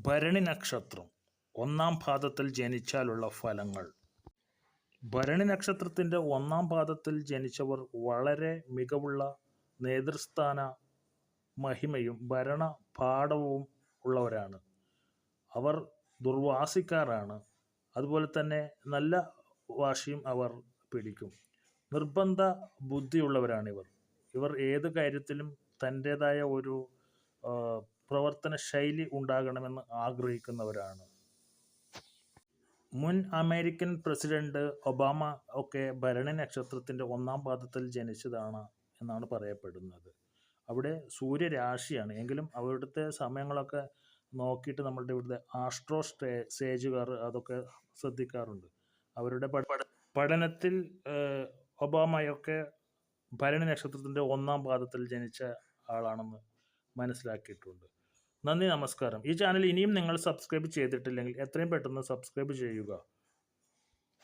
ഭരണി നക്ഷത്രം ഒന്നാം പാദത്തിൽ ജനിച്ചാലുള്ള ഫലങ്ങൾ. ഭരണി നക്ഷത്രത്തിൻ്റെ ഒന്നാം പാദത്തിൽ ജനിച്ചവർ വളരെ മികവുള്ള നേതൃസ്ഥാന മഹിമയും ഭരണ പാഠവും ഉള്ളവരാണ്. അവർ ദുർവാസിക്കാരാണ്. അതുപോലെ തന്നെ നല്ല വാശിയും അവർ പിടിക്കും. നിർബന്ധ ബുദ്ധിയുള്ളവരാണിവർ. ഇവർ ഏത് കാര്യത്തിലും തൻ്റേതായ ഒരു പ്രവർത്തന ശൈലി ഉണ്ടാകണമെന്ന് ആഗ്രഹിക്കുന്നവരാണ്. മുൻ അമേരിക്കൻ പ്രസിഡന്റ് ഒബാമ ഒക്കെ ഭരണി നക്ഷത്രത്തിൻ്റെ ഒന്നാം പാദത്തിൽ ജനിച്ചതാണ് എന്നാണ് പറയപ്പെടുന്നത്. അവിടെ സൂര്യരാശിയാണ് എങ്കിലും അവിടുത്തെ സമയങ്ങളൊക്കെ നോക്കിയിട്ട് നമ്മളുടെ ഇവിടുത്തെ ആസ്ട്രോ സേജുകാർ അതൊക്കെ ശ്രദ്ധിക്കാറുണ്ട്. അവരുടെ പഠനത്തിൽ ഒബാമയൊക്കെ ഭരണി നക്ഷത്രത്തിൻ്റെ ഒന്നാം പാദത്തിൽ ജനിച്ച ആളാണെന്ന് മനസ്സിലാക്കിയിട്ടുണ്ട്. നന്ദി, നമസ്കാരം. ഈ ചാനൽ ഇനിയും നിങ്ങൾ സബ്സ്ക്രൈബ് ചെയ്തിട്ടില്ലെങ്കിൽ എത്രയും പെട്ടെന്ന് സബ്സ്ക്രൈബ് ചെയ്യുക.